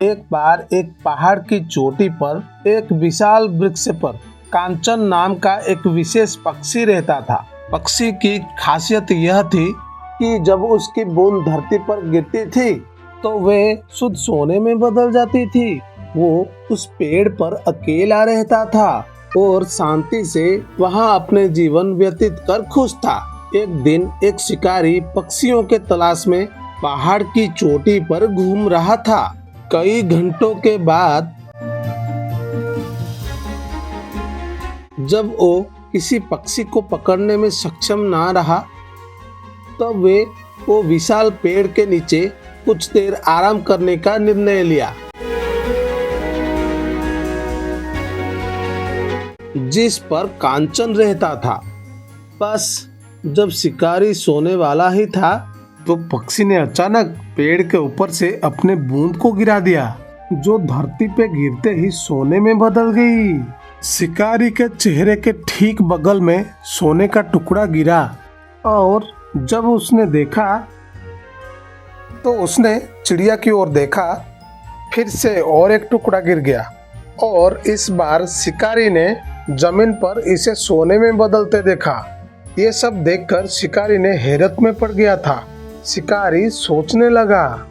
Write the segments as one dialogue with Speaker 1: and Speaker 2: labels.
Speaker 1: एक बार एक पहाड़ की चोटी पर एक विशाल वृक्ष पर कांचन नाम का एक विशेष पक्षी रहता था। पक्षी की खासियत यह थी कि जब उसकी बूंद धरती पर गिरती थी तो वे शुद्ध सोने में बदल जाती थी। वो उस पेड़ पर अकेला रहता था और शांति से वहां अपने जीवन व्यतीत कर खुश था। एक दिन एक शिकारी पक्षियों के तलाश में पहाड़ की चोटी पर घूम रहा था। कई घंटों के बाद जब वो किसी पक्षी को पकड़ने में सक्षम ना रहा, तब वो विशाल पेड़ के नीचे कुछ देर आराम करने का निर्णय लिया, जिस पर कांचन रहता था। बस जब शिकारी सोने वाला ही था तो पक्षी ने अचानक पेड़ के ऊपर से अपने बूंद को गिरा दिया, जो धरती पे गिरते ही सोने में बदल गई। शिकारी के चेहरे के ठीक बगल में सोने का टुकड़ा गिरा और जब उसने देखा तो उसने चिड़िया की ओर देखा। फिर से और एक टुकड़ा गिर गया और इस बार शिकारी ने जमीन पर इसे सोने में बदलते देखा। ये सब देखकर शिकारी ने हैरत में पड़ गया था। शिकारी सोचने लगा,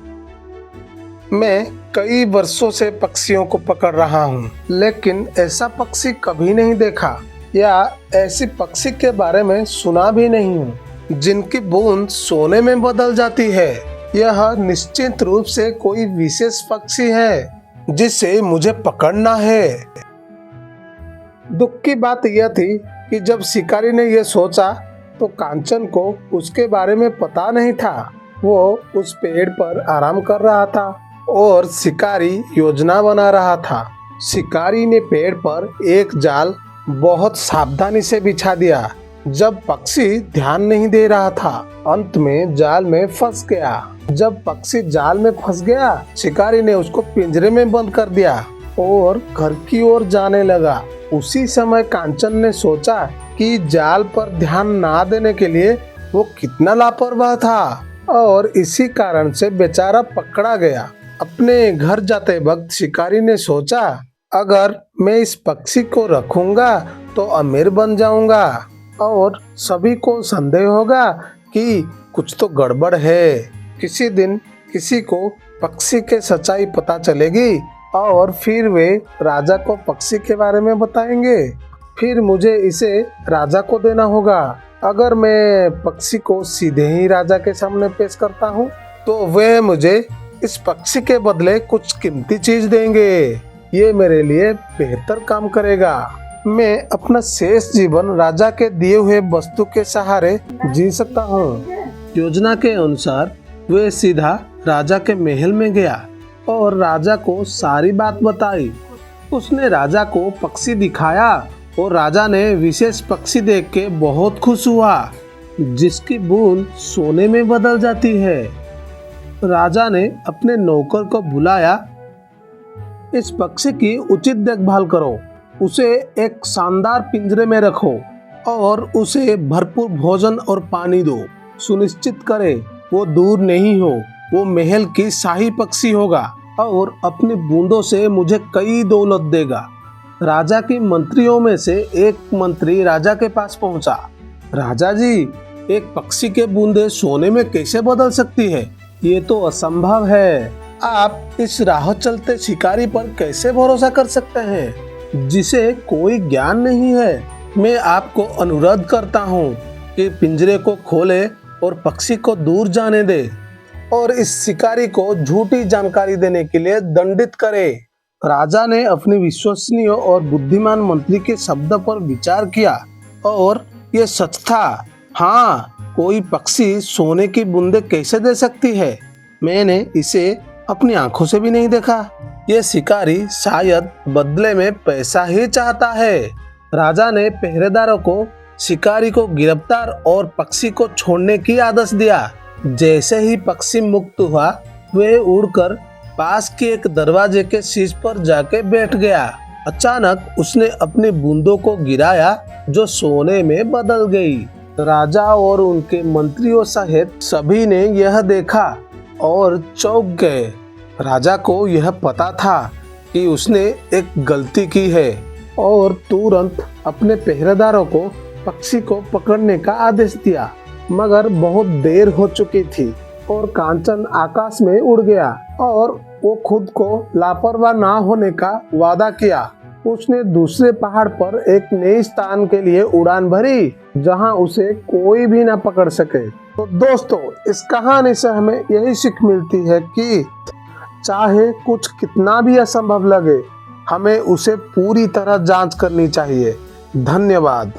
Speaker 1: मैं कई वर्षों से पक्षियों को पकड़ रहा हूँ, लेकिन ऐसा पक्षी कभी नहीं देखा या ऐसी पक्षी के बारे में सुना भी नहीं हूँ जिनकी बूंद सोने में बदल जाती है। यह निश्चित रूप से कोई विशेष पक्षी है जिसे मुझे पकड़ना है। दुख की बात यह थी कि जब शिकारी ने यह सोचा तो कांचन को उसके बारे में पता नहीं था। वो उस पेड़ पर आराम कर रहा था और शिकारी योजना बना रहा था। शिकारी ने पेड़ पर एक जाल बहुत सावधानी से बिछा दिया। जब पक्षी ध्यान नहीं दे रहा था, अंत में जाल में फंस गया। जब पक्षी जाल में फंस गया, शिकारी ने उसको पिंजरे में बंद कर दिया और घर की ओर जाने लगा। उसी समय कांचन ने सोचा कि जाल पर ध्यान ना देने के लिए वो कितना लापरवाह था और इसी कारण से बेचारा पकड़ा गया। अपने घर जाते वक्त शिकारी ने सोचा, अगर मैं इस पक्षी को रखूंगा तो अमीर बन जाऊंगा और सभी को संदेह होगा कि कुछ तो गड़बड़ है। किसी दिन किसी को पक्षी के सच्चाई पता चलेगी और फिर वे राजा को पक्षी के बारे में बताएंगे। फिर मुझे इसे राजा को देना होगा। अगर मैं पक्षी को सीधे ही राजा के सामने पेश करता हूँ तो वे मुझे इस पक्षी के बदले कुछ कीमती चीज देंगे। ये मेरे लिए बेहतर काम करेगा। मैं अपना शेष जीवन राजा के दिए हुए वस्तु के सहारे जी सकता हूँ। योजना के अनुसार वे सीधा राजा के महल में गया और राजा को सारी बात बताई। उसने राजा को पक्षी दिखाया और राजा ने विशेष पक्षी देख के बहुत खुश हुआ, जिसकी बूंद सोने में बदल जाती है। राजा ने अपने नौकर को बुलाया, इस पक्षी की उचित देखभाल करो, उसे एक शानदार पिंजरे में रखो और उसे भरपूर भोजन और पानी दो। सुनिश्चित करे वो दूर नहीं हो। वो महल की शाही पक्षी होगा और अपनी बूंदों से मुझे कई दौलत देगा। राजा के मंत्रियों में से एक मंत्री राजा के पास पहुंचा। राजा जी, एक पक्षी के बूंदे सोने में कैसे बदल सकती है? ये तो असंभव है। आप इस राह चलते शिकारी पर कैसे भरोसा कर सकते हैं जिसे कोई ज्ञान नहीं है? मैं आपको अनुरोध करता हूँ कि पिंजरे को खोले और पक्षी को दूर जाने दे और इस शिकारी को झूठी जानकारी देने के लिए दंडित करे। राजा ने अपने विश्वसनीय और बुद्धिमान मंत्री के शब्द पर विचार किया और ये सच था। हाँ, कोई पक्षी सोने की बूंदे कैसे दे सकती है? मैंने इसे अपनी आंखों से भी नहीं देखा। ये शिकारी शायद बदले में पैसा ही चाहता है। राजा ने पहरेदारों को शिकारी को गिरफ्तार और पक्षी को छोड़ने की आदेश दिया। जैसे ही पक्षी मुक्त हुआ, वे उड़कर पास के एक दरवाजे के शीश पर जाके बैठ गया। अचानक उसने अपनी बूंदों को गिराया जो सोने में बदल गई। राजा और उनके मंत्रियों सहित सभी ने यह देखा और चौंक गए। राजा को यह पता था कि उसने एक गलती की है और तुरंत अपने पहरेदारों को पक्षी को पकड़ने का आदेश दिया। मगर बहुत देर हो चुकी थी और कांचन आकाश में उड़ गया और वो खुद को लापरवाह ना होने का वादा किया। उसने दूसरे पहाड़ पर एक नए स्थान के लिए उड़ान भरी जहां उसे कोई भी ना पकड़ सके। तो दोस्तों, इस कहानी से हमें यही सीख मिलती है कि चाहे कुछ कितना भी असंभव लगे, हमें उसे पूरी तरह जांच करनी चाहिए। धन्यवाद।